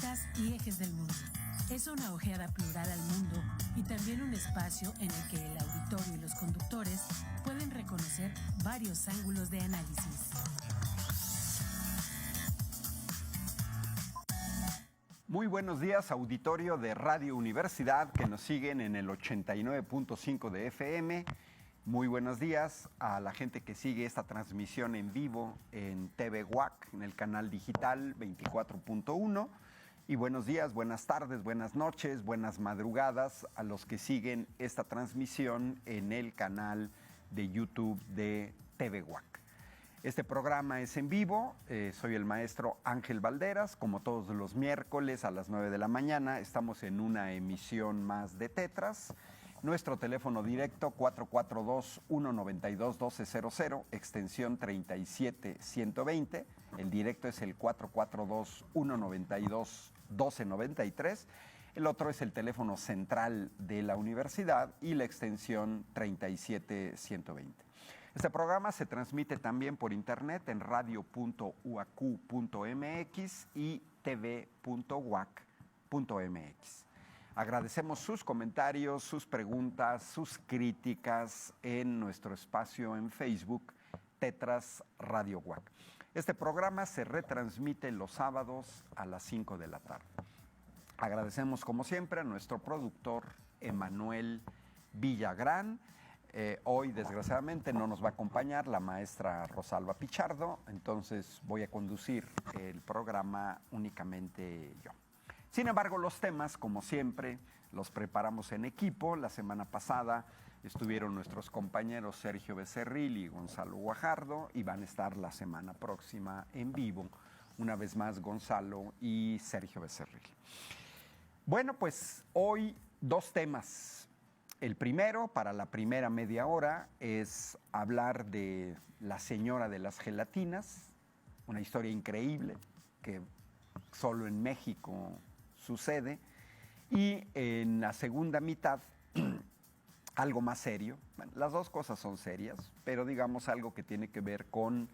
Eras y ejes del mundo. Es una ojeada plural al mundo y también un espacio en el que el auditorio y los conductores pueden reconocer varios ángulos de análisis. Muy buenos días, auditorio de Radio Universidad que nos siguen en el 89.5 de FM. Muy buenos días a la gente que sigue esta transmisión en vivo en TV UAC, en el canal digital 24.1. Y buenos días, buenas tardes, buenas noches, buenas madrugadas a los que siguen esta transmisión en el canal de YouTube de TV UAC. Este programa es en vivo, soy el maestro Ángel Valderas, como todos los miércoles a las 9 de la mañana, estamos en una emisión más de Tetras. Nuestro teléfono directo 442-192-1200, extensión 37120, el directo es el 442-192-1293, el otro es el teléfono central de la universidad y la extensión 37120. Este programa se transmite también por internet en radio.uac.mx y tv.uac.mx. Agradecemos sus comentarios, sus preguntas, sus críticas en nuestro espacio en Facebook, Tetras Radio UAC. Este programa se retransmite los sábados a las 5 de la tarde. Agradecemos, como siempre, a nuestro productor, Emanuel Villagrán. Hoy, desgraciadamente, no nos va a acompañar la maestra Rosalba Pichardo, entonces voy a conducir el programa únicamente yo. Sin embargo, los temas, como siempre, los preparamos en equipo. La semana pasada estuvieron nuestros compañeros Sergio Becerril y Gonzalo Guajardo y van a estar la semana próxima en vivo, una vez más Gonzalo y Sergio Becerril. Bueno, pues hoy dos temas. El primero, para la primera media hora, es hablar de la señora de las gelatinas, una historia increíble que solo en México sucede. Y en la segunda mitad, algo más serio. Bueno, las dos cosas son serias, pero digamos algo que tiene que ver con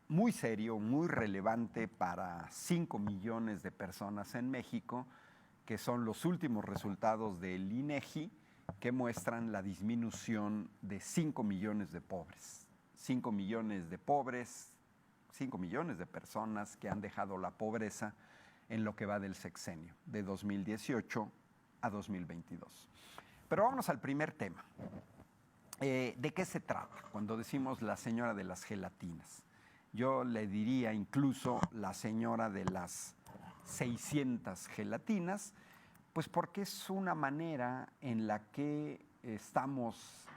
muy serio, muy relevante para 5 millones de personas en México, que son los últimos resultados del INEGI, que muestran la disminución de 5 millones de pobres. 5 millones de pobres, 5 millones de personas que han dejado la pobreza en lo que va del sexenio, de 2018 a 2022. Pero vámonos al primer tema. ¿De qué se trata cuando decimos la señora de las gelatinas? Yo le diría incluso la señora de las 600 gelatinas, pues porque es una manera en la que estamos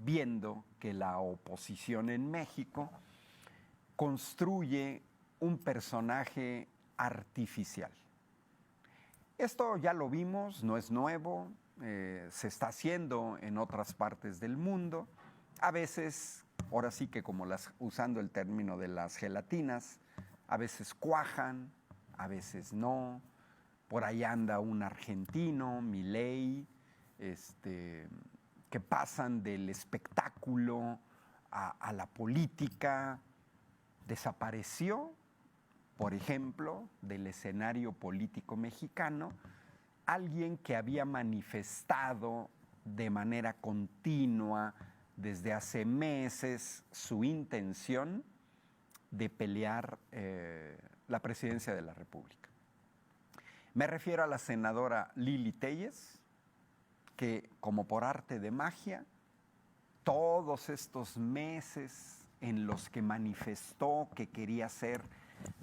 viendo que la oposición en México construye un personaje artificial. Esto ya lo vimos, no es nuevo, se está haciendo en otras partes del mundo. A veces, ahora sí que como usando el término de las gelatinas, a veces cuajan, a veces no. Por ahí anda un argentino, Milei, que pasan del espectáculo a la política. Desapareció, por ejemplo, del escenario político mexicano, alguien que había manifestado de manera continua desde hace meses su intención de pelear la presidencia de la República. Me refiero a la senadora Lili Téllez, que como por arte de magia, todos estos meses en los que manifestó que quería ser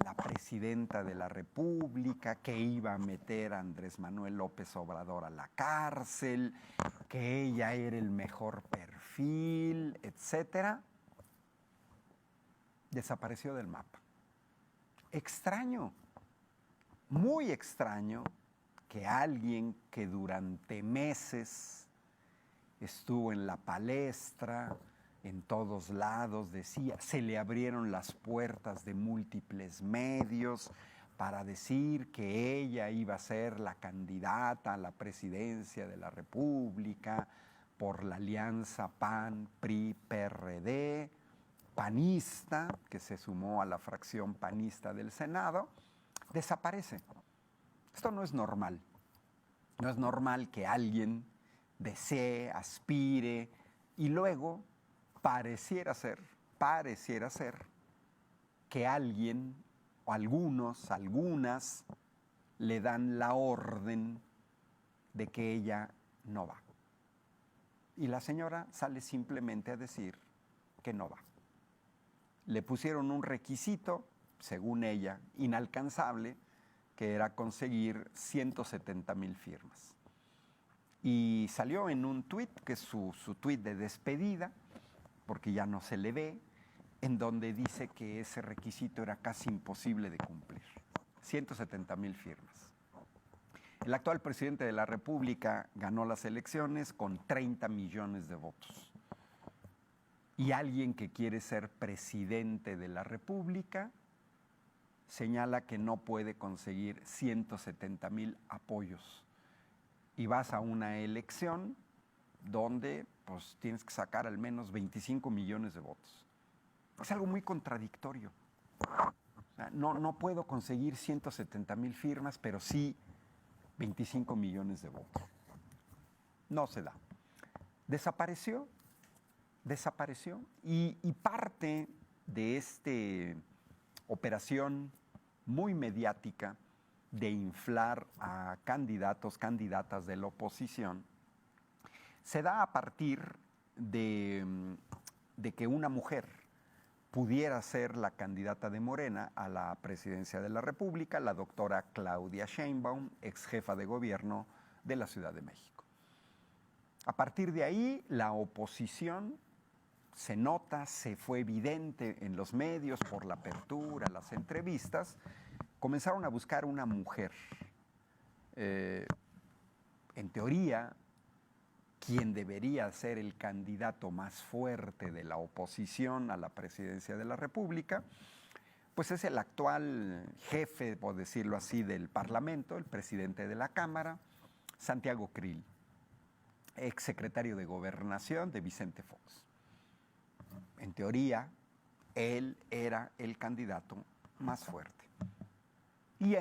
la presidenta de la República, que iba a meter a Andrés Manuel López Obrador a la cárcel, que ella era el mejor perfil, etcétera, desapareció del mapa. Extraño. Muy extraño que alguien que durante meses estuvo en la palestra, en todos lados, decía, se le abrieron las puertas de múltiples medios para decir que ella iba a ser la candidata a la presidencia de la República por la alianza PAN-PRI-PRD, panista, que se sumó a la fracción panista del Senado, desaparece. Esto no es normal. No es normal que alguien desee, aspire y luego pareciera ser que alguien o algunas le dan la orden de que ella no va. Y la señora sale simplemente a decir que no va. Le pusieron un requisito, según ella, inalcanzable, que era conseguir 170,000 firmas. Y salió en un tuit, que es su tuit de despedida, porque ya no se le ve, en donde dice que ese requisito era casi imposible de cumplir. 170,000 firmas. El actual presidente de la República ganó las elecciones con 30 millones de votos. Y alguien que quiere ser presidente de la República señala que no puede conseguir 170,000 apoyos. Y vas a una elección donde pues, tienes que sacar al menos 25 millones de votos. Es algo muy contradictorio. O sea, no puedo conseguir 170,000 firmas, pero sí 25 millones de votos. No se da. Desapareció y parte de esta operación muy mediática de inflar a candidatas de la oposición se da a partir de que una mujer pudiera ser la candidata de Morena a la presidencia de la República, la doctora Claudia Sheinbaum, ex jefa de gobierno de la Ciudad de México. A partir de ahí, la oposición se nota, se fue evidente en los medios por la apertura, las entrevistas, comenzaron a buscar una mujer. En teoría, quien debería ser el candidato más fuerte de la oposición a la presidencia de la República, pues es el actual jefe, por decirlo así, del Parlamento, el presidente de la Cámara, Santiago Krill, exsecretario de Gobernación de Vicente Fox. En teoría, él era el candidato más fuerte. Y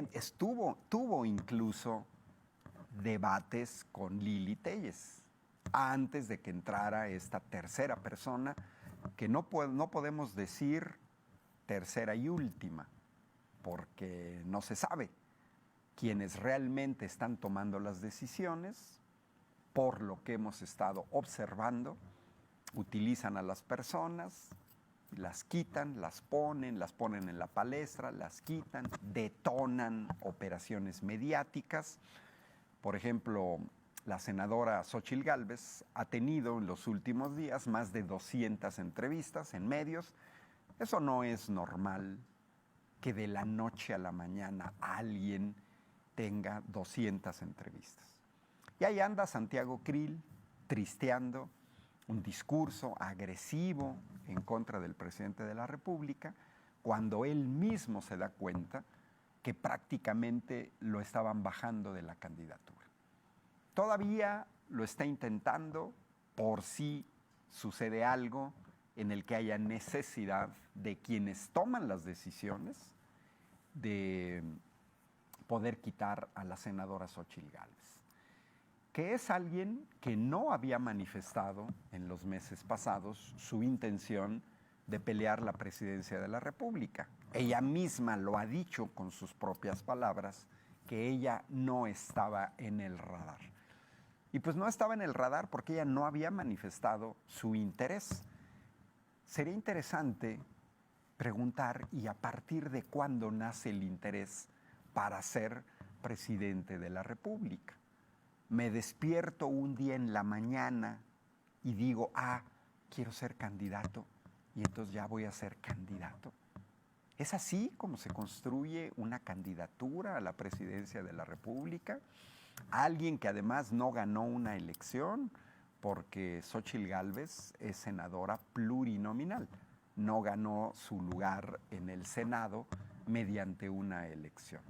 tuvo incluso debates con Lili Téllez, antes de que entrara esta tercera persona, que no podemos decir tercera y última, porque no se sabe quiénes realmente están tomando las decisiones. Por lo que hemos estado observando, utilizan a las personas, las quitan, las ponen en la palestra, las quitan, detonan operaciones mediáticas. Por ejemplo, la senadora Xóchitl Gálvez ha tenido en los últimos días más de 200 entrevistas en medios. Eso no es normal, que de la noche a la mañana alguien tenga 200 entrevistas. Y ahí anda Santiago Krill tristeando un discurso agresivo en contra del presidente de la República, cuando él mismo se da cuenta que prácticamente lo estaban bajando de la candidatura. Todavía lo está intentando por si sucede algo en el que haya necesidad de quienes toman las decisiones de poder quitar a la senadora Xóchitl Gálvez, que es alguien que no había manifestado en los meses pasados su intención de pelear la presidencia de la República. Ella misma lo ha dicho con sus propias palabras, que ella no estaba en el radar. Y pues no estaba en el radar porque ella no había manifestado su interés. Sería interesante preguntar, ¿y a partir de cuándo nace el interés para ser presidente de la República? Me despierto un día en la mañana y digo, quiero ser candidato, y entonces ya voy a ser candidato. ¿Es así como se construye una candidatura a la presidencia de la República? Alguien que además no ganó una elección, porque Xóchitl Gálvez es senadora plurinominal, no ganó su lugar en el Senado mediante una elección.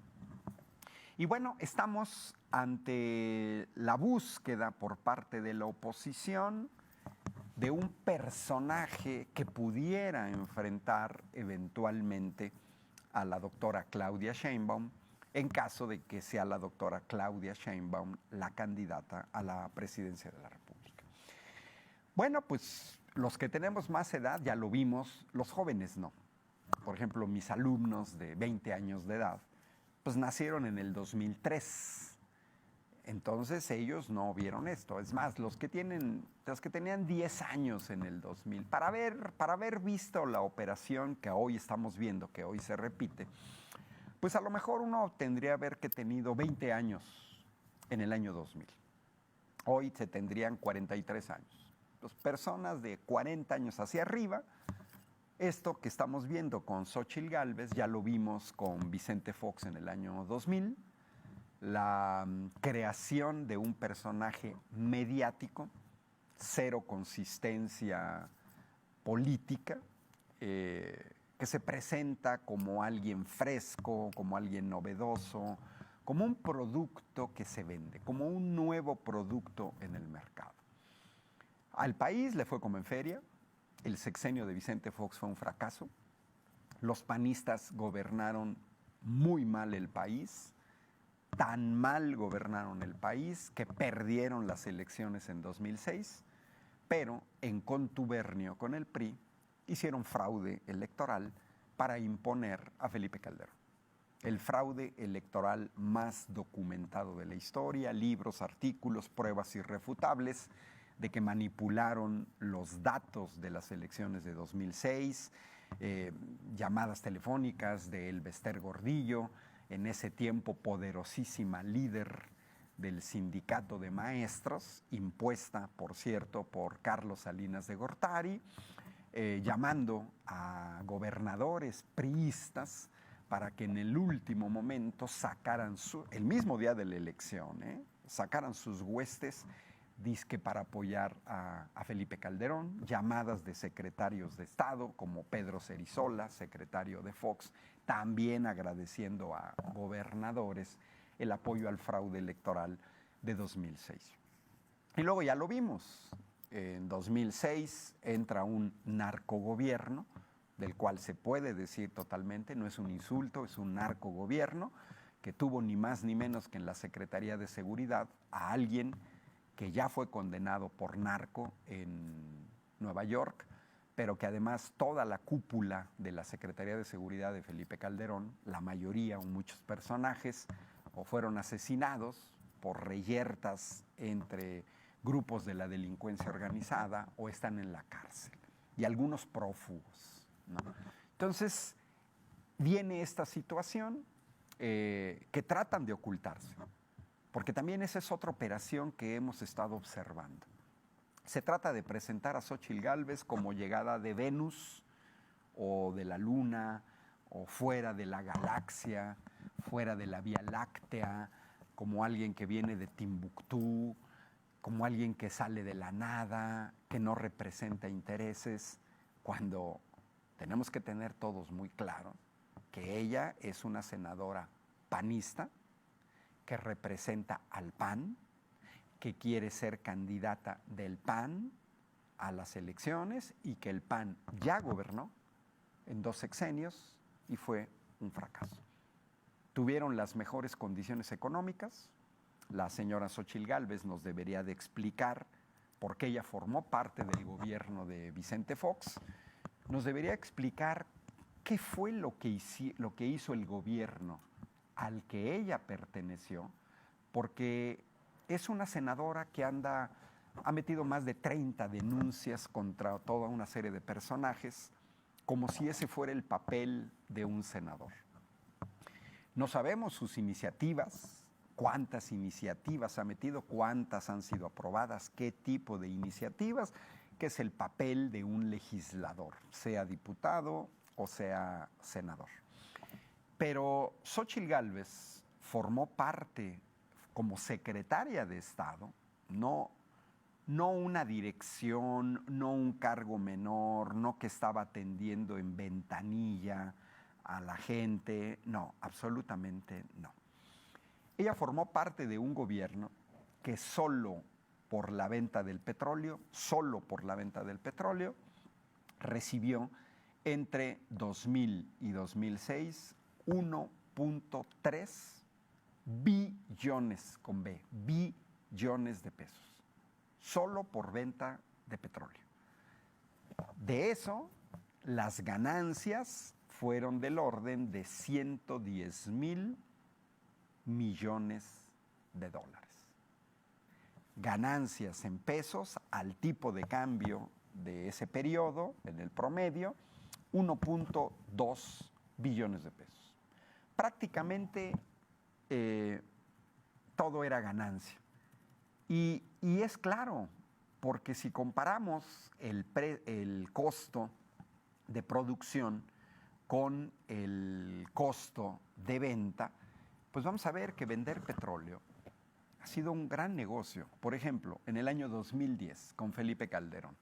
Y bueno, estamos ante la búsqueda por parte de la oposición de un personaje que pudiera enfrentar eventualmente a la doctora Claudia Sheinbaum en caso de que sea la doctora Claudia Sheinbaum la candidata a la presidencia de la República. Bueno, pues los que tenemos más edad ya lo vimos, los jóvenes no. Por ejemplo, mis alumnos de 20 años de edad, pues nacieron en el 2003. Entonces ellos no vieron esto. Es más, los que tenían 10 años en el 2000, para haber visto la operación que hoy estamos viendo, que hoy se repite, pues a lo mejor uno tendría que tenido 20 años en el año 2000. Hoy se tendrían 43 años. Pues personas de 40 años hacia arriba, esto que estamos viendo con Xóchitl Gálvez, ya lo vimos con Vicente Fox en el año 2000, la creación de un personaje mediático, cero consistencia política, que se presenta como alguien fresco, como alguien novedoso, como un producto que se vende, como un nuevo producto en el mercado. Al país le fue como en feria, el sexenio de Vicente Fox fue un fracaso, los panistas gobernaron muy mal el país, tan mal gobernaron el país que perdieron las elecciones en 2006, pero en contubernio con el PRI hicieron fraude electoral para imponer a Felipe Calderón. El fraude electoral más documentado de la historia, libros, artículos, pruebas irrefutables de que manipularon los datos de las elecciones de 2006, llamadas telefónicas de Elbester Gordillo, en ese tiempo poderosísima líder del sindicato de maestros, impuesta, por cierto, por Carlos Salinas de Gortari, llamando a gobernadores priistas para que en el último momento sacaran, el mismo día de la elección, sacaran sus huestes, dizque para apoyar a Felipe Calderón, llamadas de secretarios de Estado como Pedro Cerizola, secretario de Fox, también agradeciendo a gobernadores el apoyo al fraude electoral de 2006. Y luego ya lo vimos, en 2006 entra un narcogobierno, del cual se puede decir totalmente, no es un insulto, es un narcogobierno, que tuvo ni más ni menos que en la Secretaría de Seguridad a alguien que ya fue condenado por narco en Nueva York, pero que además toda la cúpula de la Secretaría de Seguridad de Felipe Calderón, la mayoría o muchos personajes, o fueron asesinados por reyertas entre grupos de la delincuencia organizada o están en la cárcel, y algunos prófugos, ¿no? Entonces, viene esta situación que tratan de ocultarse, porque también esa es otra operación que hemos estado observando. Se trata de presentar a Xóchitl Gálvez como llegada de Venus o de la Luna o fuera de la galaxia, fuera de la Vía Láctea, como alguien que viene de Timbuktu, como alguien que sale de la nada, que no representa intereses, cuando tenemos que tener todos muy claro que ella es una senadora panista que representa al PAN, que quiere ser candidata del PAN a las elecciones y que el PAN ya gobernó en 2 sexenios y fue un fracaso. Tuvieron las mejores condiciones económicas. La señora Xóchitl Gálvez nos debería de explicar por qué ella formó parte del gobierno de Vicente Fox. Nos debería explicar qué fue lo que hizo el gobierno al que ella perteneció, porque es una senadora que ha metido más de 30 denuncias contra toda una serie de personajes, como si ese fuera el papel de un senador. No sabemos sus iniciativas, cuántas iniciativas ha metido, cuántas han sido aprobadas, qué tipo de iniciativas, que es el papel de un legislador, sea diputado o sea senador. Pero Xóchitl Gálvez formó parte como secretaria de Estado, no una dirección, no un cargo menor, no que estaba atendiendo en ventanilla a la gente, no, absolutamente no. Ella formó parte de un gobierno que solo por la venta del petróleo, recibió entre 2000 y 2006 1.3 billones, con B, billones de pesos, solo por venta de petróleo. De eso, las ganancias fueron del orden de 110,000 millones de dólares. Ganancias en pesos al tipo de cambio de ese periodo, en el promedio, 1.2 billones de pesos. Prácticamente todo era ganancia. Y es claro, porque si comparamos el costo de producción con el costo de venta, pues vamos a ver que vender petróleo ha sido un gran negocio. Por ejemplo, en el año 2010, con Felipe Calderón,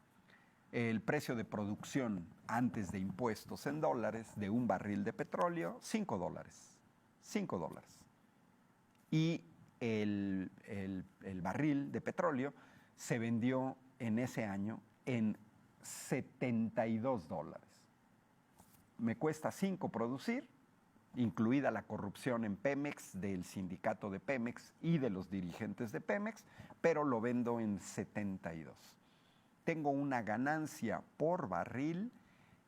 el precio de producción antes de impuestos en dólares de un barril de petróleo, $5. $5. Y el barril de petróleo se vendió en ese año en $72. Me cuesta 5 producir, incluida la corrupción en Pemex, del sindicato de Pemex y de los dirigentes de Pemex, pero lo vendo en 72. Tengo una ganancia por barril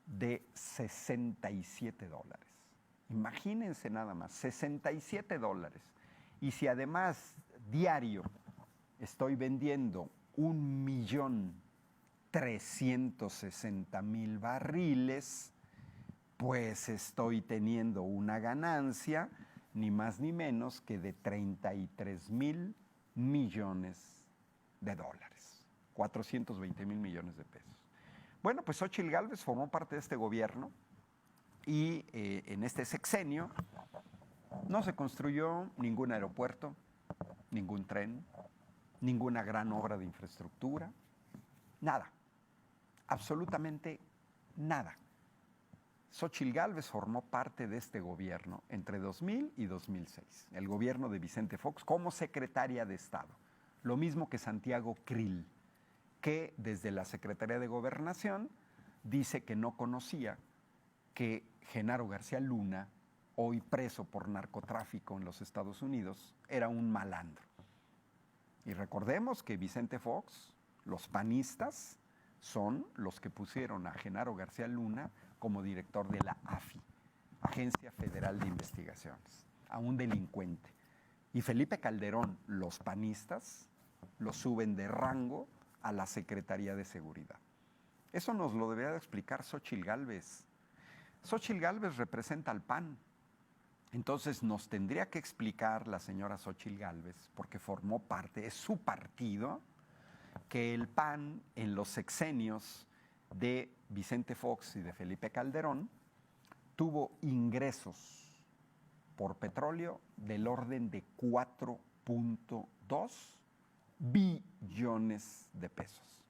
de $67. Imagínense nada más, $67. Y si además diario estoy vendiendo 1,360,000 barriles, pues estoy teniendo una ganancia ni más ni menos que de 33,000 millones de dólares, 420,000 millones de pesos. Bueno, pues Xóchitl Gálvez formó parte de este gobierno y en este sexenio no se construyó ningún aeropuerto, ningún tren, ninguna gran obra de infraestructura, nada, absolutamente nada. Xóchitl Gálvez formó parte de este gobierno entre 2000 y 2006, el gobierno de Vicente Fox, como secretaria de Estado. Lo mismo que Santiago Krill, que desde la Secretaría de Gobernación dice que no conocía que Genaro García Luna, hoy preso por narcotráfico en los Estados Unidos, era un malandro. Y recordemos que Vicente Fox, los panistas, son los que pusieron a Genaro García Luna como director de la AFI, Agencia Federal de Investigaciones, a un delincuente. Y Felipe Calderón, los panistas, lo suben de rango a la Secretaría de Seguridad. Eso nos lo debería de explicar Xóchitl Gálvez. Xóchitl Gálvez representa al PAN. Entonces nos tendría que explicar la señora Xóchitl Gálvez, porque formó parte, es su partido, que el PAN en los sexenios de Vicente Fox y de Felipe Calderón tuvo ingresos por petróleo del orden de 4.2 billones de pesos.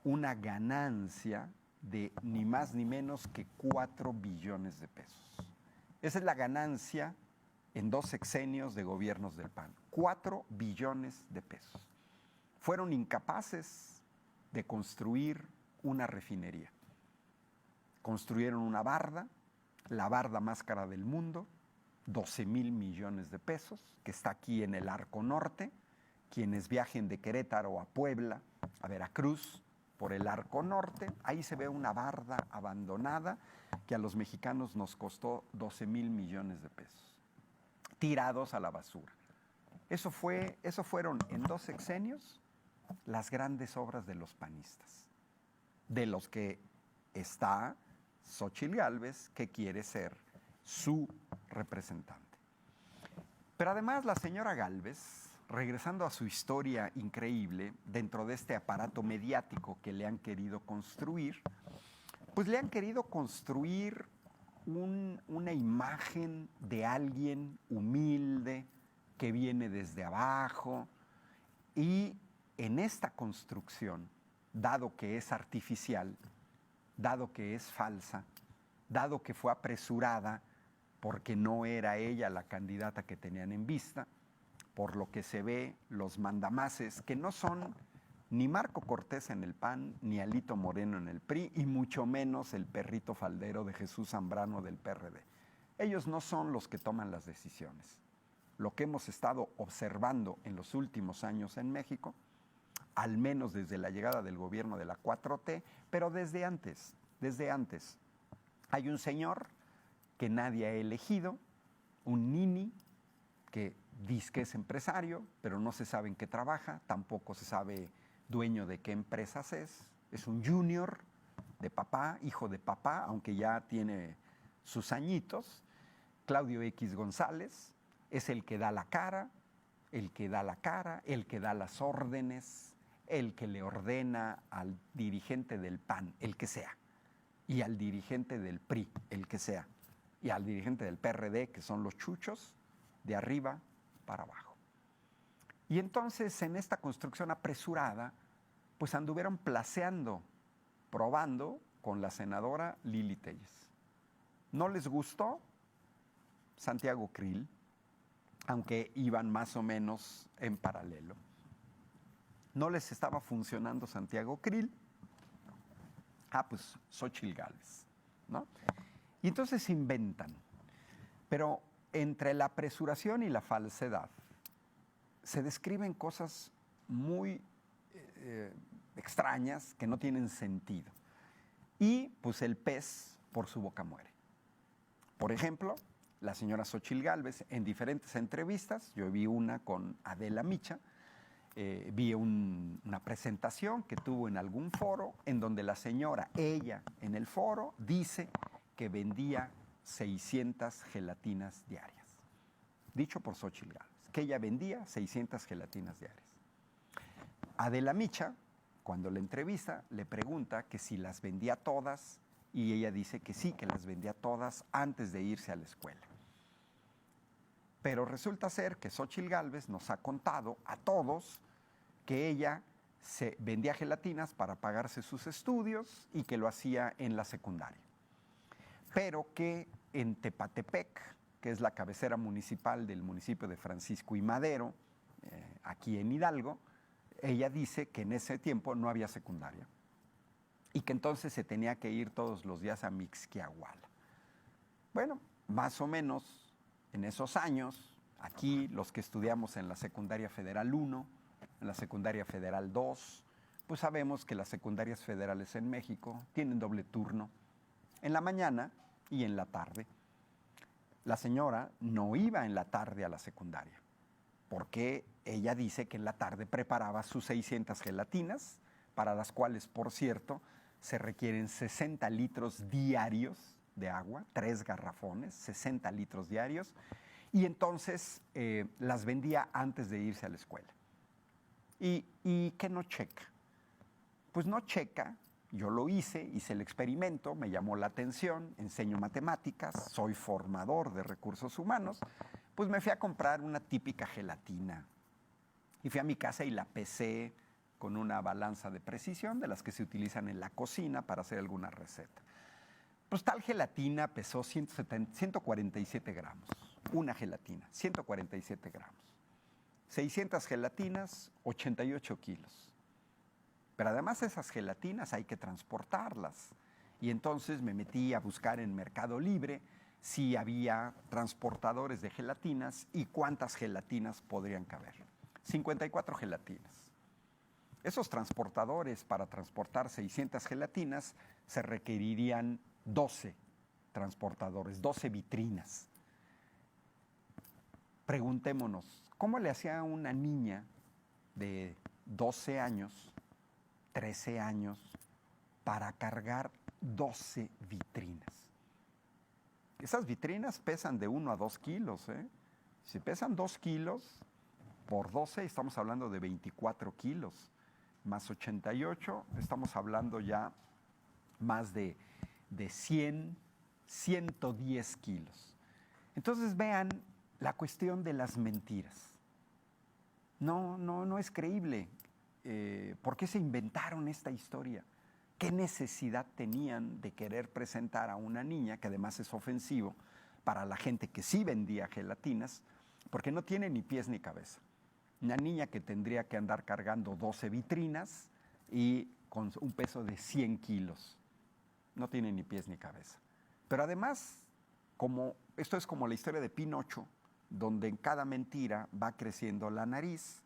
Una ganancia de ni más ni menos que 4 billones de pesos. Esa es la ganancia en 2 sexenios de gobiernos del PAN. 4 billones de pesos. Fueron incapaces de construir una refinería. Construyeron una barda, la barda más cara del mundo, 12,000 millones de pesos, que está aquí en el Arco Norte. Quienes viajen de Querétaro a Puebla, a Veracruz, por el Arco Norte, ahí se ve una barda abandonada que a los mexicanos nos costó 12,000 millones de pesos, tirados a la basura. Eso fueron en 2 sexenios las grandes obras de los panistas, de los que está Xóchitl Gálvez, que quiere ser su representante. Pero además la señora Gálvez, regresando a su historia increíble dentro de este aparato mediático que le han querido construir, pues le han querido construir una imagen de alguien humilde que viene desde abajo, y en esta construcción, dado que es artificial, dado que es falsa, dado que fue apresurada porque no era ella la candidata que tenían en vista, por lo que se ve los mandamases, que no son ni Marco Cortés en el PAN, ni Alito Moreno en el PRI, y mucho menos el perrito faldero de Jesús Zambrano del PRD. Ellos no son los que toman las decisiones. lo que hemos estado observando en los últimos años en México, al menos desde la llegada del gobierno de la 4T, pero desde antes. Hay un señor que nadie ha elegido, un nini, que dice que es empresario, pero no se sabe en qué trabaja, tampoco se sabe dueño de qué empresas es un junior de papá, hijo de papá, aunque ya tiene sus añitos. Claudio X González es el que da la cara, el que da las órdenes, el que le ordena al dirigente del PAN, el que sea, y al dirigente del PRI, el que sea, y al dirigente del PRD, que son los chuchos, de arriba para abajo. Y entonces, en esta construcción apresurada, pues anduvieron placeando, probando con la senadora Lili Téllez. ¿No les gustó? Santiago Krill, aunque iban más o menos en paralelo. No les estaba funcionando Santiago Krill. Pues Xóchitl Gálvez, ¿no? Y entonces inventan. Pero entre la apresuración y la falsedad se describen cosas muy extrañas que no tienen sentido. Y pues el pez por su boca muere. Por ejemplo, la señora Xóchitl Gálvez en diferentes entrevistas, yo vi una con Adela Micha, vi una presentación que tuvo en algún foro en donde la señora, ella en el foro, dice que vendía 600 gelatinas diarias. Dicho por Xóchitl Gálvez, que ella vendía 600 gelatinas diarias. Adela Micha, cuando la entrevista, le pregunta que si las vendía todas y ella dice que sí, que las vendía todas antes de irse a la escuela. Pero resulta ser que Xóchitl Gálvez nos ha contado a todos que ella se vendía gelatinas para pagarse sus estudios y que lo hacía en la secundaria. Pero que en Tepatepec, que es la cabecera municipal del municipio de Francisco y Madero, aquí en Hidalgo, ella dice que en ese tiempo no había secundaria y que entonces se tenía que ir todos los días a Mixquiahuala. Bueno, más o menos en esos años, aquí los que estudiamos en la secundaria federal 1, en la secundaria federal 2, pues sabemos que las secundarias federales en México tienen doble turno, en la mañana y en la tarde. La señora no iba en la tarde a la secundaria, porque ella dice que en la tarde preparaba sus 600 gelatinas, para las cuales, por cierto, se requieren 60 litros diarios de agua, 3 garrafones, 60 litros diarios, y entonces las vendía antes de irse a la escuela. ¿Y qué no checa? Pues no checa, yo lo hice el experimento, me llamó la atención, enseño matemáticas, soy formador de recursos humanos, pues me fui a comprar una típica gelatina. Y fui a mi casa y la pesé con una balanza de precisión, de las que se utilizan en la cocina para hacer alguna receta. Pues tal gelatina pesó 147 gramos, una gelatina, 147 gramos. 600 gelatinas, 88 kilos. Pero además esas gelatinas hay que transportarlas. Y entonces me metí a buscar en Mercado Libre si había transportadores de gelatinas y cuántas gelatinas podrían caber. 54 gelatinas. Esos transportadores para transportar 600 gelatinas se requerirían 12 transportadores, 12 vitrinas. Preguntémonos, ¿cómo le hacía una niña de 12 años, 13 años, para cargar 12 vitrinas? Esas vitrinas pesan de 1 a 2 kilos, ¿eh? Si pesan 2 kilos, por 12 estamos hablando de 24 kilos, más 88, estamos hablando ya más de 100, 110 kilos. Entonces vean la cuestión de las mentiras. No es creíble. ¿Por qué se inventaron esta historia? ¿Qué necesidad tenían de querer presentar a una niña, que además es ofensivo para la gente que sí vendía gelatinas, porque no tiene ni pies ni cabeza? Una niña que tendría que andar cargando 12 vitrinas y con un peso de 100 kilos. No tiene ni pies ni cabeza. Pero además, esto es como la historia de Pinocho, donde en cada mentira va creciendo la nariz,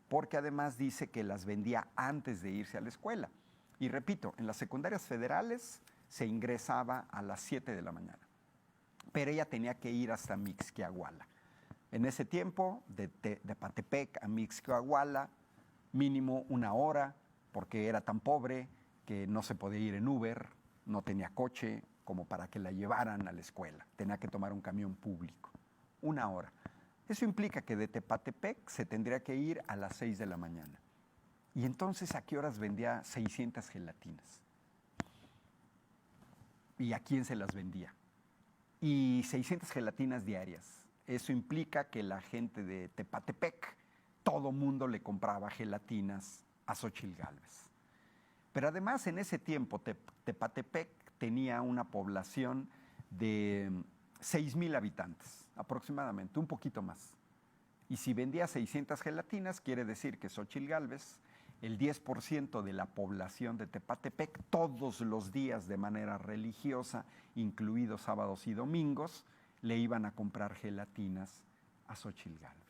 porque además dice que las vendía antes de irse a la escuela. Y repito, en las secundarias federales se ingresaba a las 7 de la mañana, pero ella tenía que ir hasta Mixquiahuala. En ese tiempo, de Patepec a Mixquiahuala, mínimo 1 hora, porque era tan pobre que no se podía ir en Uber, no tenía coche como para que la llevaran a la escuela. Tenía que tomar un camión público. 1 hora. Eso implica que de Tepatepec se tendría que ir a las 6 de la mañana. Y entonces, ¿a qué horas vendía 600 gelatinas? ¿Y a quién se las vendía? Y 600 gelatinas diarias. Eso implica que la gente de Tepatepec, todo mundo le compraba gelatinas a Xóchitl Gálvez. Pero además, en ese tiempo, Tepatepec tenía una población de 6,000 habitantes, aproximadamente, un poquito más. Y si vendía 600 gelatinas, quiere decir que Xóchitl Gálvez, el 10% de la población de Tepatepec, todos los días de manera religiosa, incluidos sábados y domingos, le iban a comprar gelatinas a Xóchitl Gálvez.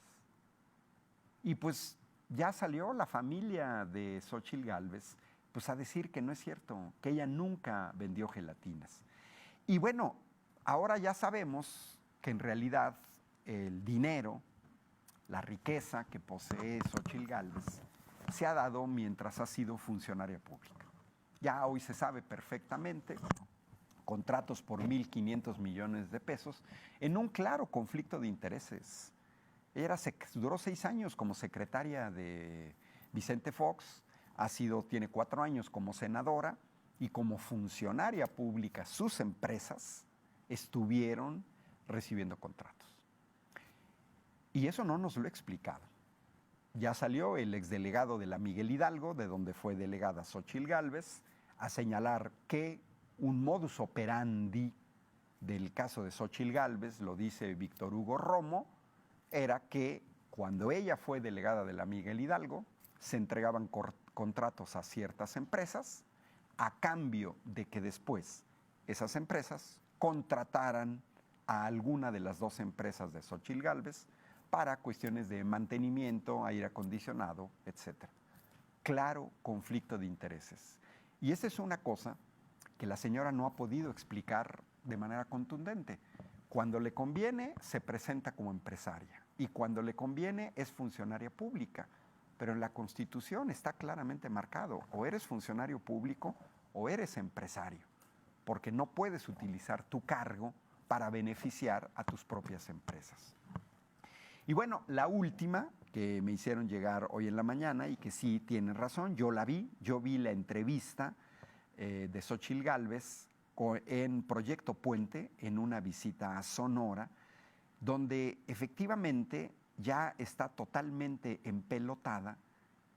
Y pues ya salió la familia de Xóchitl Gálvez pues a decir que no es cierto, que ella nunca vendió gelatinas. Y bueno, ahora ya sabemos que en realidad el dinero, la riqueza que posee Xóchitl Gálvez, se ha dado mientras ha sido funcionaria pública. Ya hoy se sabe perfectamente, contratos por 1,500 millones de pesos, en un claro conflicto de intereses. Ella duró 6 años como secretaria de Vicente Fox, tiene 4 años como senadora, y como funcionaria pública sus empresas estuvieron recibiendo contratos. Y eso no nos lo ha explicado. Ya salió el exdelegado de la Miguel Hidalgo, de donde fue delegada Xóchitl Gálvez, a señalar que un modus operandi del caso de Xóchitl Gálvez, lo dice Víctor Hugo Romo, era que cuando ella fue delegada de la Miguel Hidalgo, se entregaban contratos a ciertas empresas a cambio de que después esas empresas contrataran a alguna de las 2 empresas de Xóchitl Gálvez para cuestiones de mantenimiento, aire acondicionado, etc. Claro conflicto de intereses. Y esa es una cosa que la señora no ha podido explicar de manera contundente. Cuando le conviene, se presenta como empresaria, y cuando le conviene, es funcionaria pública. Pero en la Constitución está claramente marcado, o eres funcionario público o eres empresario, porque no puedes utilizar tu cargo para beneficiar a tus propias empresas. Y bueno, la última que me hicieron llegar hoy en la mañana, y que sí tienen razón, yo vi la entrevista de Xóchitl Gálvez en Proyecto Puente, en una visita a Sonora, donde efectivamente ya está totalmente empelotada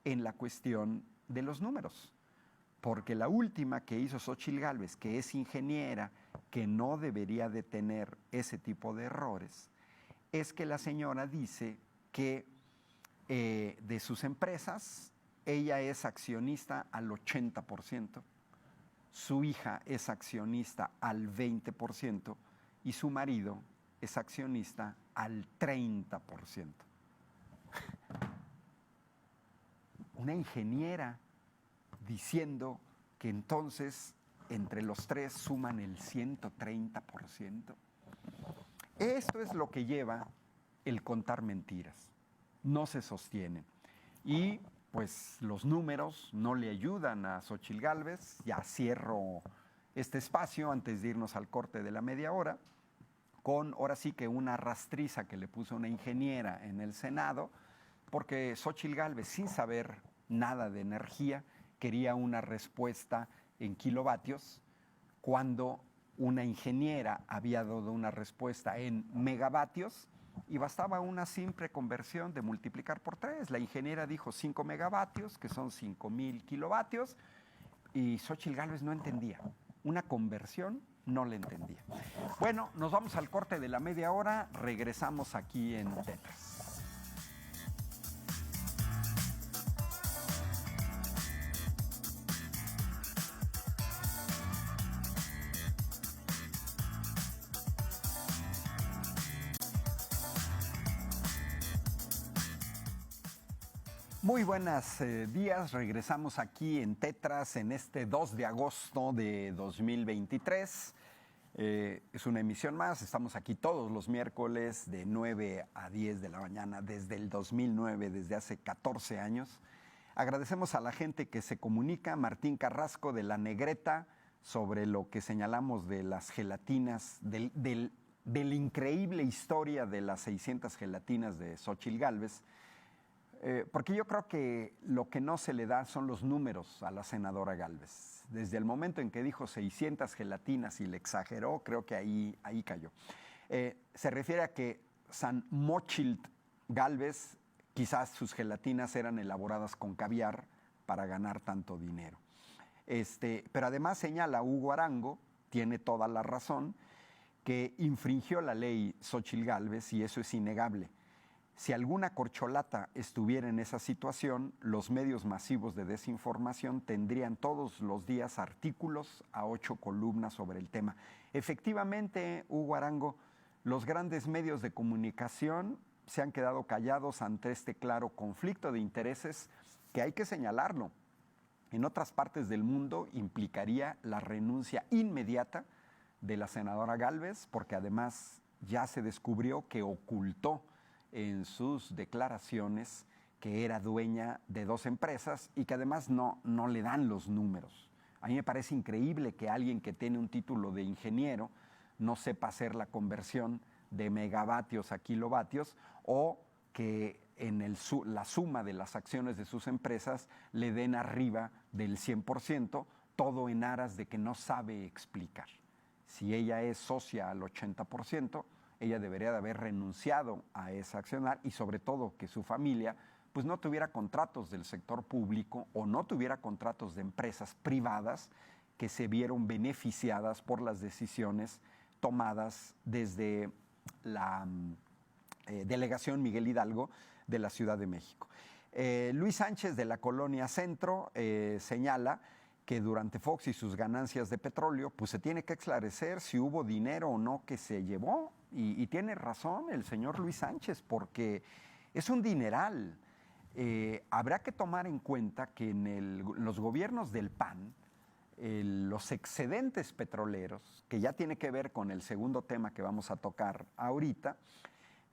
en la cuestión de los números. Porque la última que hizo Xóchitl Gálvez, que es ingeniera, que no debería de tener ese tipo de errores, es que la señora dice que de sus empresas, ella es accionista al 80%, su hija es accionista al 20% y su marido es accionista al 30%. Una ingeniera diciendo que entonces entre los 3 suman el 130%. Esto es lo que lleva el contar mentiras. No se sostienen. Y pues los números no le ayudan a Xóchitl Gálvez. Ya cierro este espacio antes de irnos al corte de la media hora, con ahora sí que una rastriza que le puso una ingeniera en el Senado, porque Xóchitl Gálvez, sin saber nada de energía, quería una respuesta en kilovatios, cuando una ingeniera había dado una respuesta en megavatios, y bastaba una simple conversión de multiplicar por 3. La ingeniera dijo 5 megavatios, que son 5,000 kilovatios, y Xóchitl Gálvez no entendía. Una conversión no le entendía. Bueno, nos vamos al corte de la media hora, regresamos aquí en Tetras. Muy buenos días, regresamos aquí en Tetras en este 2 de agosto de 2023. Es una emisión más, estamos aquí todos los miércoles de 9 a 10 de la mañana desde el 2009, desde hace 14 años. Agradecemos a la gente que se comunica, Martín Carrasco de La Negreta, sobre lo que señalamos de las gelatinas, de la increíble historia de las 600 gelatinas de Xóchitl Gálvez. Porque yo creo que lo que no se le da son los números a la senadora Gálvez. Desde el momento en que dijo 600 gelatinas y le exageró, creo que ahí cayó. Se refiere a que San Xochitl Gálvez, quizás sus gelatinas eran elaboradas con caviar para ganar tanto dinero. Pero además señala Hugo Arango, tiene toda la razón, que infringió la ley Xóchitl Gálvez y eso es innegable. Si alguna corcholata estuviera en esa situación, los medios masivos de desinformación tendrían todos los días artículos a 8 columnas sobre el tema. Efectivamente, Hugo Arango, los grandes medios de comunicación se han quedado callados ante este claro conflicto de intereses que hay que señalarlo. En otras partes del mundo implicaría la renuncia inmediata de la senadora Gálvez, porque además ya se descubrió que ocultó en sus declaraciones que era dueña de 2 empresas y que además no le dan los números. A mí me parece increíble que alguien que tiene un título de ingeniero no sepa hacer la conversión de megavatios a kilovatios o que en la suma de las acciones de sus empresas le den arriba del 100%, todo en aras de que no sabe explicar. Si ella es socia al 80%, ella debería de haber renunciado a esa accionar y sobre todo que su familia pues no tuviera contratos del sector público o no tuviera contratos de empresas privadas que se vieron beneficiadas por las decisiones tomadas desde la delegación Miguel Hidalgo de la Ciudad de México. Luis Sánchez de la Colonia Centro señala que durante Fox y sus ganancias de petróleo, pues se tiene que esclarecer si hubo dinero o no que se llevó. Y tiene razón el señor Luis Sánchez, porque es un dineral. Habrá que tomar en cuenta que en los gobiernos del PAN, los excedentes petroleros, que ya tiene que ver con el segundo tema que vamos a tocar ahorita,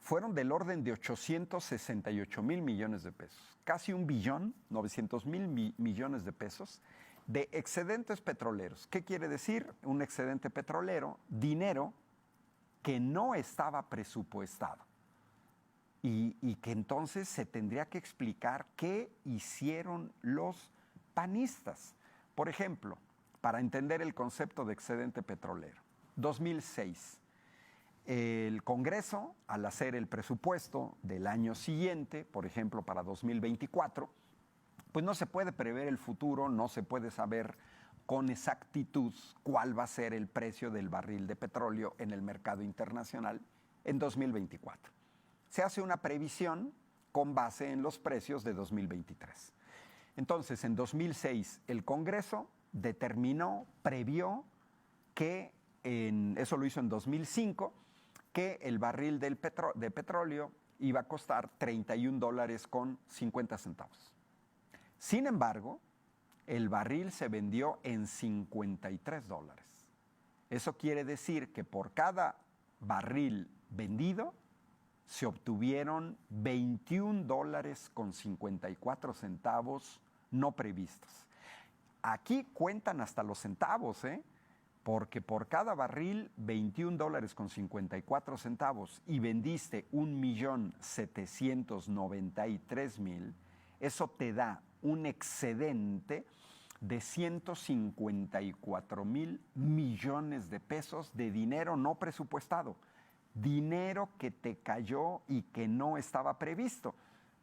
fueron del orden de 868,000 millones de pesos. Casi 1,900,000 millones de pesos de excedentes petroleros. ¿Qué quiere decir un excedente petrolero? Dinero que no estaba presupuestado y que entonces se tendría que explicar qué hicieron los panistas. Por ejemplo, para entender el concepto de excedente petrolero, 2006, el Congreso, al hacer el presupuesto del año siguiente, por ejemplo, para 2024, pues no se puede prever el futuro, no se puede saber con exactitud cuál va a ser el precio del barril de petróleo en el mercado internacional en 2024. Se hace una previsión con base en los precios de 2023. Entonces, en 2006, el Congreso previó que, eso lo hizo en 2005, que el barril de petróleo iba a costar $31.50. Sin embargo, el barril se vendió en $53. Eso quiere decir que por cada barril vendido se obtuvieron $21.54 no previstos. Aquí cuentan hasta los centavos, porque por cada barril $21.54 y vendiste 1,793,000, eso te da un excedente de 154,000 millones de pesos de dinero no presupuestado, dinero que te cayó y que no estaba previsto.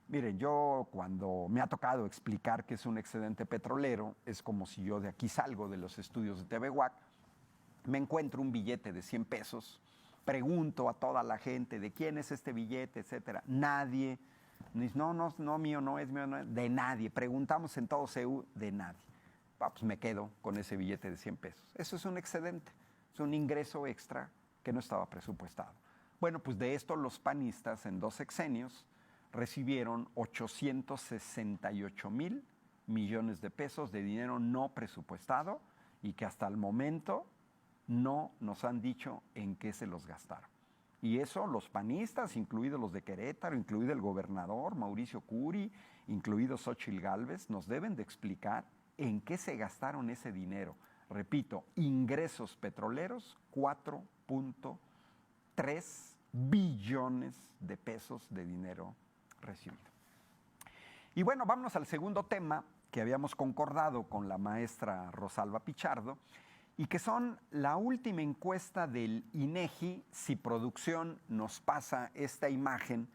Miren, yo cuando me ha tocado explicar qué es un excedente petrolero, es como si yo de aquí salgo de los estudios de TV UAC, me encuentro un billete de 100 pesos, pregunto a toda la gente de quién es este billete, etcétera. Nadie, no, mío, no es mío, no es, de nadie. Preguntamos en todo CEU, de nadie. Pues me quedo con ese billete de 100 pesos. Eso es un excedente, es un ingreso extra que no estaba presupuestado. Bueno, pues de esto los panistas en 2 sexenios recibieron 868,000 millones de pesos de dinero no presupuestado y que hasta el momento no nos han dicho en qué se los gastaron. Y eso los panistas, incluidos los de Querétaro, incluido el gobernador Mauricio Curi, incluido Xóchitl Gálvez, nos deben de explicar en qué se gastaron ese dinero. Repito, ingresos petroleros, 4.3 billones de pesos de dinero recibido. Y bueno, vámonos al segundo tema que habíamos concordado con la maestra Rosalba Pichardo, y que son la última encuesta del INEGI, si producción nos pasa esta imagen,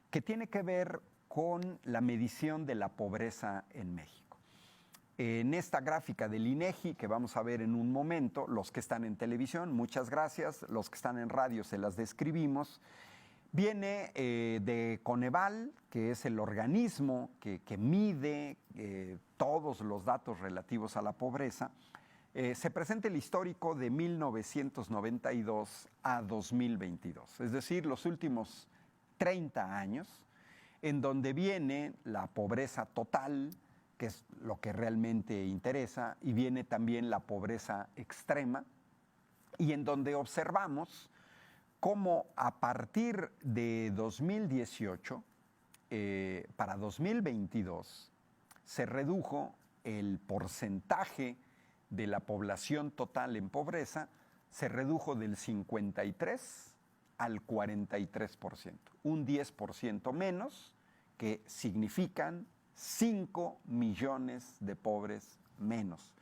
que tiene que ver con la medición de la pobreza en México. En esta gráfica del INEGI, que vamos a ver en un momento, los que están en televisión, muchas gracias, los que están en radio se las describimos, viene de Coneval, que es el organismo que mide todos los datos relativos a la pobreza. Se presenta el histórico de 1992 a 2022, es decir, los últimos 30 años, en donde viene la pobreza total, que es lo que realmente interesa, y viene también la pobreza extrema, y en donde observamos cómo a partir de 2018, para 2022, se redujo el porcentaje de la población total en pobreza, se redujo del 53 al 43%, un 10% menos, que significan 5 millones de pobres menos.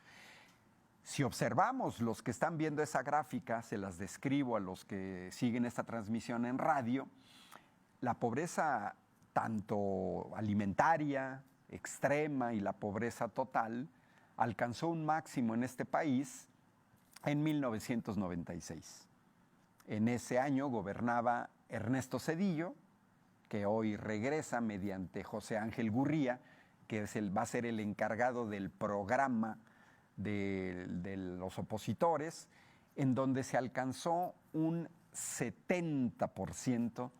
Si observamos los que están viendo esa gráfica, se las describo a los que siguen esta transmisión en radio, la pobreza tanto alimentaria, extrema y la pobreza total alcanzó un máximo en este país en 1996. En ese año gobernaba Ernesto Zedillo, que hoy regresa mediante José Ángel Gurría, que va a ser el encargado del programa de los opositores, en donde se alcanzó un 70%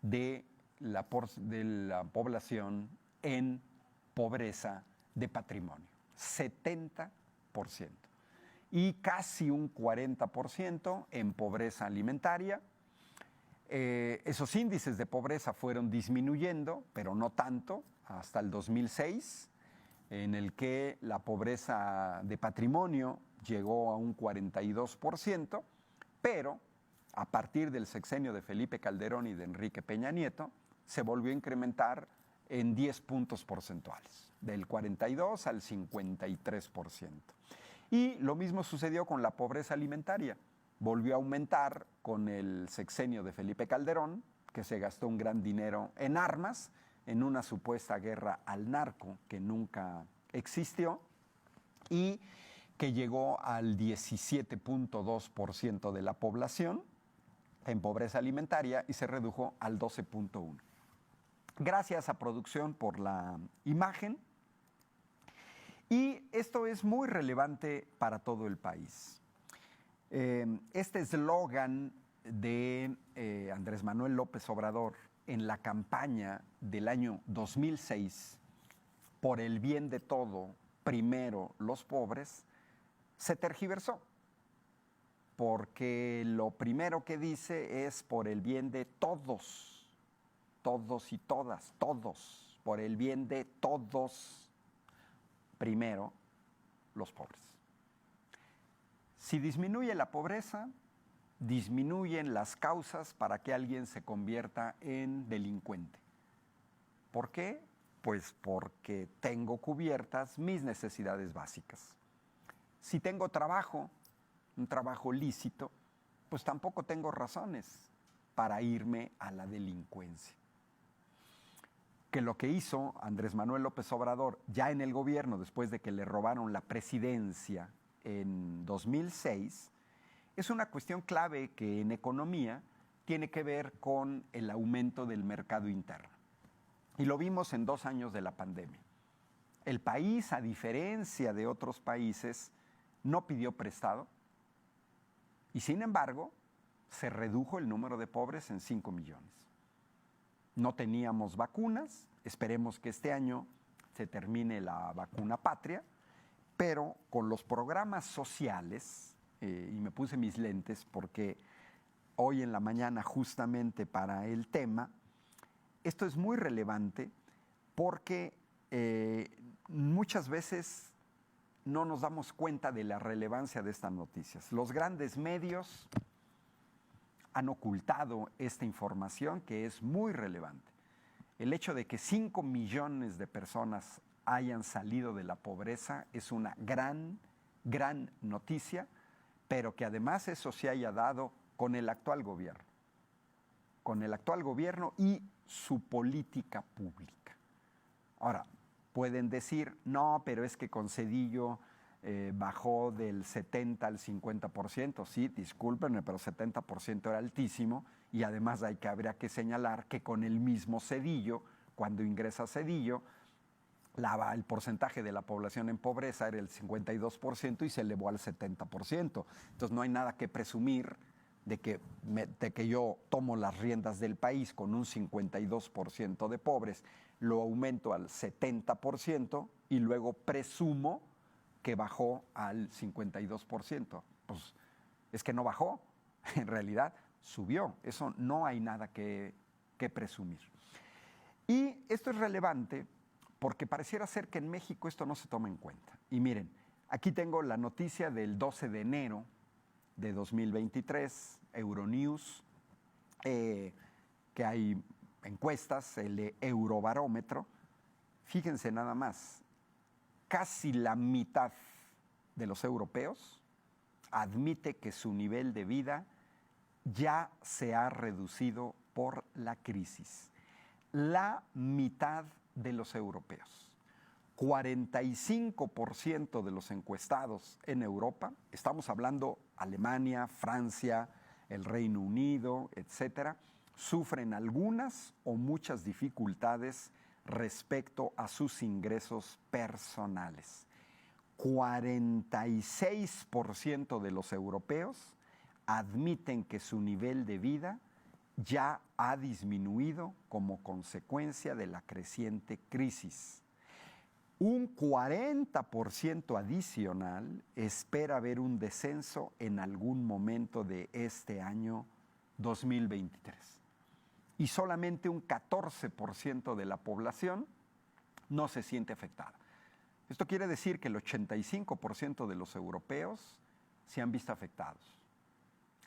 de la población en pobreza de patrimonio. 70%. Y casi un 40% en pobreza alimentaria. Esos índices de pobreza fueron disminuyendo, pero no tanto, hasta el 2006, en el que la pobreza de patrimonio llegó a un 42%, pero a partir del sexenio de Felipe Calderón y de Enrique Peña Nieto, se volvió a incrementar en 10 puntos porcentuales, del 42 al 53%. Y lo mismo sucedió con la pobreza alimentaria. Volvió a aumentar con el sexenio de Felipe Calderón, que se gastó un gran dinero en armas, en una supuesta guerra al narco que nunca existió, y que llegó al 17.2% de la población en pobreza alimentaria y se redujo al 12.1%. Gracias a producción por la imagen. Y esto es muy relevante para todo el país. Este eslogan de Andrés Manuel López Obrador en la campaña del año 2006, por el bien de todo, primero los pobres, se tergiversó. Porque lo primero que dice es por el bien de todos, todos y todas, todos, por el bien de todos, primero los pobres. Si disminuye la pobreza, disminuyen las causas para que alguien se convierta en delincuente. ¿Por qué? Pues porque tengo cubiertas mis necesidades básicas. Si tengo trabajo, un trabajo lícito, pues tampoco tengo razones para irme a la delincuencia. Que lo que hizo Andrés Manuel López Obrador ya en el gobierno, después de que le robaron la presidencia en 2006, es una cuestión clave que en economía tiene que ver con el aumento del mercado interno. Y lo vimos en 2 años de la pandemia. El país, a diferencia de otros países, no pidió prestado y, sin embargo, se redujo el número de pobres en 5 millones. no teníamos vacunas, esperemos que este año se termine la vacuna patria, pero con los programas sociales, y me puse mis lentes porque hoy en la mañana justamente para el tema, esto es muy relevante porque muchas veces no nos damos cuenta de la relevancia de estas noticias. Los grandes medios han ocultado esta información que es muy relevante. El hecho de que 5 millones de personas hayan salido de la pobreza es una gran noticia, pero que además eso se haya dado con el actual gobierno. Con el actual gobierno y su política pública. Ahora, pueden decir, no, pero es que con Zedillo bajó del 70 al 50%. Sí, discúlpenme, pero 70% era altísimo. Y además habría que señalar que con el mismo Zedillo, cuando ingresa Zedillo, el porcentaje de la población en pobreza era el 52% y se elevó al 70%. Entonces no hay nada que presumir de que yo tomo las riendas del país con un 52% de pobres, lo aumento al 70% y luego presumo que bajó al 52%. Pues es que no bajó, en realidad subió. Eso no hay nada que presumir. Y esto es relevante porque pareciera ser que en México esto no se toma en cuenta. Y miren, aquí tengo la noticia del 12 de enero de 2023, Euronews, que hay encuestas, el Eurobarómetro. Fíjense nada más, casi la mitad de los europeos admite que su nivel de vida ya se ha reducido por la crisis. La mitad de los europeos. 45% de los encuestados en Europa, estamos hablando Alemania, Francia, el Reino Unido, etcétera, sufren algunas o muchas dificultades respecto a sus ingresos personales. 46% de los europeos admiten que su nivel de vida ya ha disminuido como consecuencia de la creciente crisis. Un 40% adicional espera ver un descenso en algún momento de este año 2023. Y solamente un 14% de la población no se siente afectada. Esto quiere decir que el 85% de los europeos se han visto afectados.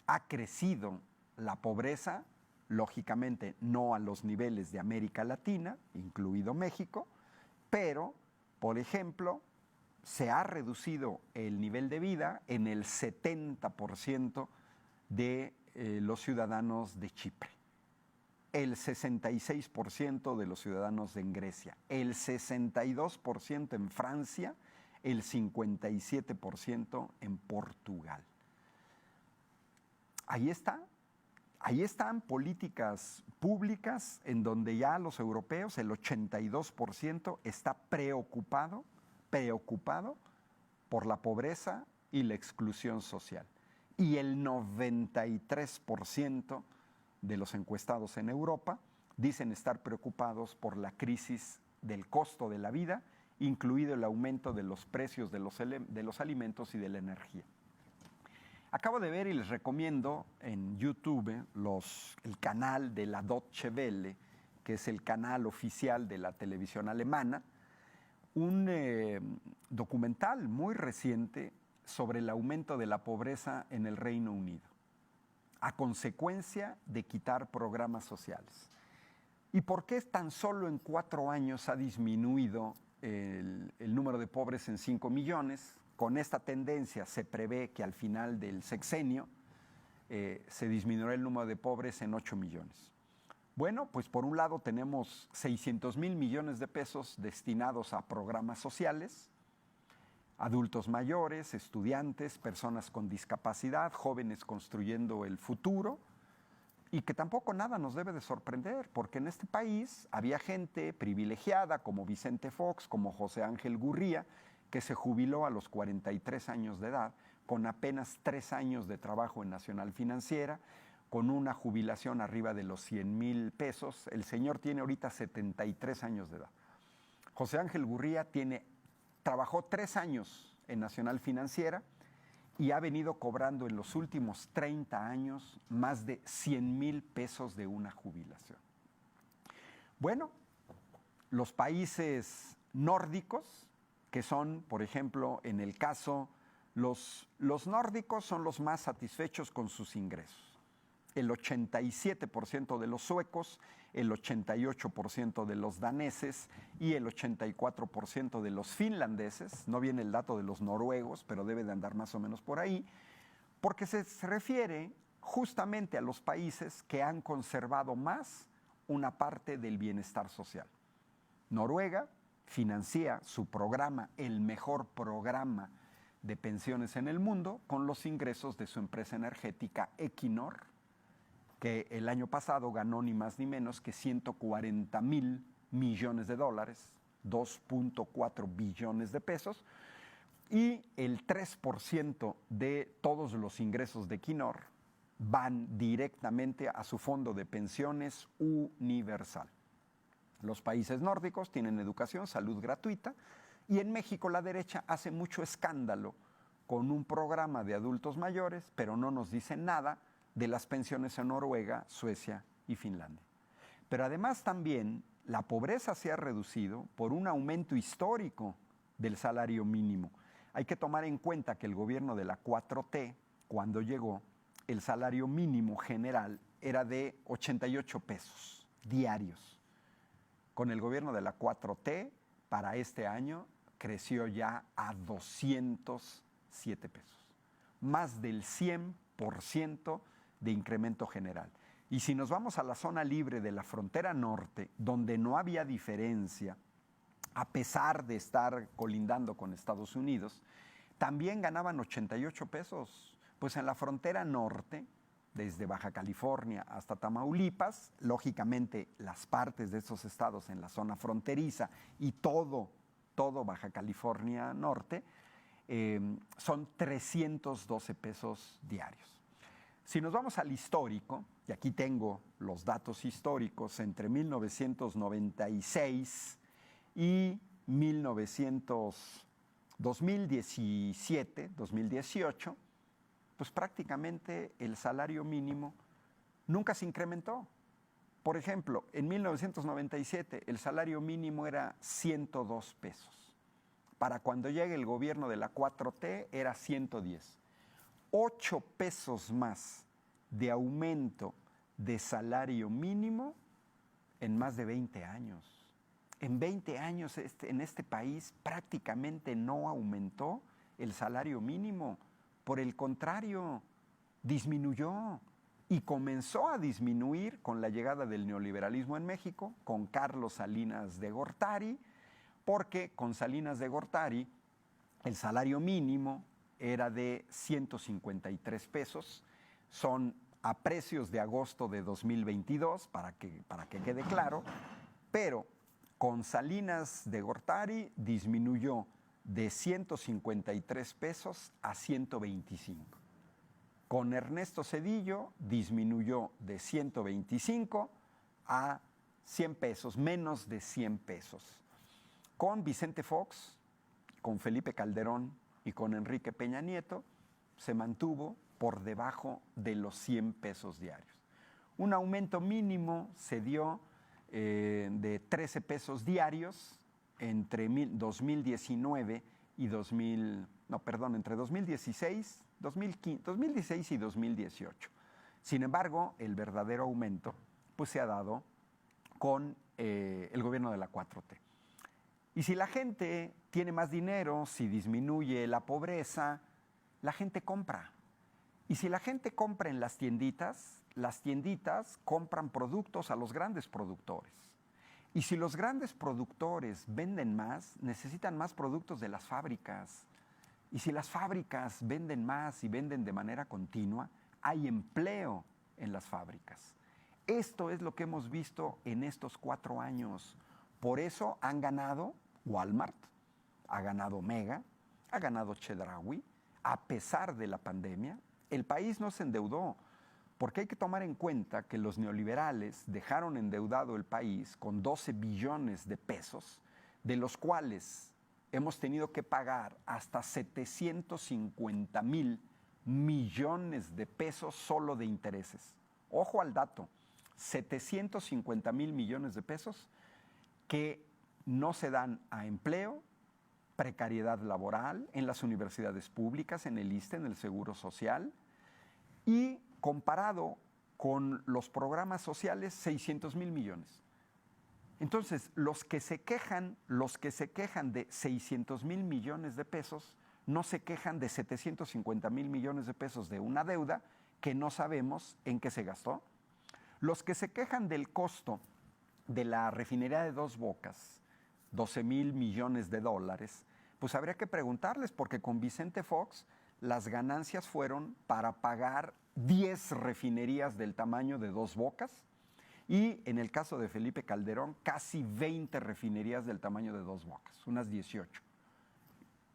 Ha crecido la pobreza, lógicamente no a los niveles de América Latina, incluido México, pero, por ejemplo, se ha reducido el nivel de vida en el 70% de los ciudadanos de Chipre, el 66% de los ciudadanos en Grecia, el 62% en Francia, el 57% en Portugal. Ahí está. Ahí están políticas públicas en donde ya los europeos, el 82% está preocupado por la pobreza y la exclusión social. Y el 93% de los encuestados en Europa dicen estar preocupados por la crisis del costo de la vida, incluido el aumento de los precios de los alimentos y de la energía. Acabo de ver y les recomiendo en YouTube el canal de la Deutsche Welle, que es el canal oficial de la televisión alemana, un documental muy reciente sobre el aumento de la pobreza en el Reino Unido, a consecuencia de quitar programas sociales. ¿Y por qué tan solo en 4 años ha disminuido el número de pobres en 5 millones? Con esta tendencia se prevé que al final del sexenio se disminuirá el número de pobres en 8 millones. Bueno, pues por un lado tenemos 600,000 millones de pesos destinados a programas sociales, adultos mayores, estudiantes, personas con discapacidad, jóvenes construyendo el futuro, y que tampoco nada nos debe de sorprender, porque en este país había gente privilegiada como Vicente Fox, como José Ángel Gurría, que se jubiló a los 43 años de edad, con apenas 3 años de trabajo en Nacional Financiera, con una jubilación arriba de los 100,000 pesos. El señor tiene ahorita 73 años de edad. José Ángel Gurría trabajó 3 años en Nacional Financiera y ha venido cobrando en los últimos 30 años más de 100,000 pesos de una jubilación. Bueno, los países nórdicos, que son, por ejemplo, en el caso, los nórdicos son los más satisfechos con sus ingresos. El 87% de los suecos, el 88% de los daneses y el 84% de los finlandeses. No viene el dato de los noruegos, pero debe de andar más o menos por ahí, porque se refiere justamente a los países que han conservado más una parte del bienestar social. Noruega financia su programa, el mejor programa de pensiones en el mundo, con los ingresos de su empresa energética Equinor, que el año pasado ganó ni más ni menos que 140,000 millones de dólares, 2.4 billones de pesos, y el 3% de todos los ingresos de Equinor van directamente a su fondo de pensiones universal. Los países nórdicos tienen educación, salud gratuita, y en México la derecha hace mucho escándalo con un programa de adultos mayores, pero no nos dice nada de las pensiones en Noruega, Suecia y Finlandia. Pero además también la pobreza se ha reducido por un aumento histórico del salario mínimo. Hay que tomar en cuenta que el gobierno de la 4T, cuando llegó, el salario mínimo general era de 88 pesos diarios. Con el gobierno de la 4T, para este año, creció ya a 207 pesos. Más del 100% de incremento general. Y si nos vamos a la zona libre de la frontera norte, donde no había diferencia, a pesar de estar colindando con Estados Unidos, también ganaban 88 pesos. Pues en la frontera norte, desde Baja California hasta Tamaulipas, lógicamente las partes de esos estados en la zona fronteriza y todo Baja California Norte, son 312 pesos diarios. Si nos vamos al histórico, y aquí tengo los datos históricos entre 1996 y 2017, 2018, pues prácticamente el salario mínimo nunca se incrementó. Por ejemplo, en 1997 el salario mínimo era 102 pesos. Para cuando llegue el gobierno de la 4T era 110. 8 pesos más de aumento de salario mínimo en más de 20 años. En 20 años en este país prácticamente no aumentó el salario mínimo. Por el contrario, disminuyó y comenzó a disminuir con la llegada del neoliberalismo en México, con Carlos Salinas de Gortari, porque con Salinas de Gortari el salario mínimo era de 153 pesos, son a precios de agosto de 2022, para que quede claro, pero con Salinas de Gortari disminuyó de 153 pesos a 125. Con Ernesto Zedillo disminuyó de 125 a 100 pesos, menos de 100 pesos. Con Vicente Fox, con Felipe Calderón y con Enrique Peña Nieto se mantuvo por debajo de los 100 pesos diarios. Un aumento mínimo se dio de 13 pesos diarios entre 2019 y entre 2016 y 2018. Sin embargo, el verdadero aumento pues, se ha dado con el gobierno de la 4T. Y si la gente tiene más dinero, si disminuye la pobreza, la gente compra. Y si la gente compra en las tienditas compran productos a los grandes productores. Y si los grandes productores venden más, necesitan más productos de las fábricas. Y si las fábricas venden más y venden de manera continua, hay empleo en las fábricas. Esto es lo que hemos visto en estos 4 años. Por eso han ganado Walmart, ha ganado Mega, ha ganado Chedraui, a pesar de la pandemia. El país no se endeudó. Porque hay que tomar en cuenta que los neoliberales dejaron endeudado el país con 12 billones de pesos, de los cuales hemos tenido que pagar hasta 750,000 millones de pesos solo de intereses. Ojo al dato, 750,000 millones de pesos que no se dan a empleo, precariedad laboral en las universidades públicas, en el ISSSTE, en el Seguro Social, y comparado con los programas sociales, 600,000 millones. Entonces, los que se quejan de 600,000 millones de pesos, no se quejan de 750,000 millones de pesos de una deuda que no sabemos en qué se gastó. Los que se quejan del costo de la refinería de Dos Bocas, 12,000 millones de dólares, pues habría que preguntarles, porque con Vicente Fox las ganancias fueron para pagar 10 refinerías del tamaño de Dos Bocas y en el caso de Felipe Calderón casi 20 refinerías del tamaño de Dos Bocas, unas 18.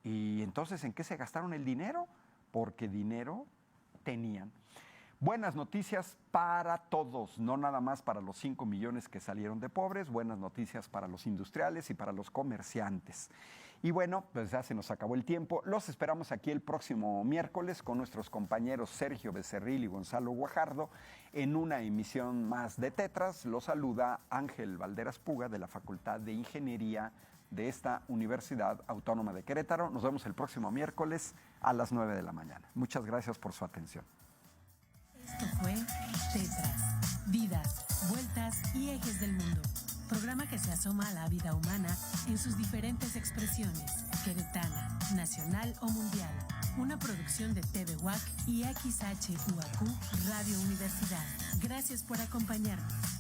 Y entonces, ¿en qué se gastaron el dinero? Porque dinero tenían. Buenas noticias para todos, no nada más para los 5 millones que salieron de pobres, buenas noticias para los industriales y para los comerciantes. Y bueno, pues ya se nos acabó el tiempo. Los esperamos aquí el próximo miércoles con nuestros compañeros Sergio Becerril y Gonzalo Guajardo en una emisión más de Tetras. Los saluda Ángel Valderas Puga de la Facultad de Ingeniería de esta Universidad Autónoma de Querétaro. Nos vemos el próximo miércoles a las 9 de la mañana. Muchas gracias por su atención. Esto fue Tetras, vidas, vueltas y ejes del mundo. Programa que se asoma a la vida humana en sus diferentes expresiones, queretana, nacional o mundial. Una producción de TV UAC y XHUAQ Radio Universidad. Gracias por acompañarnos.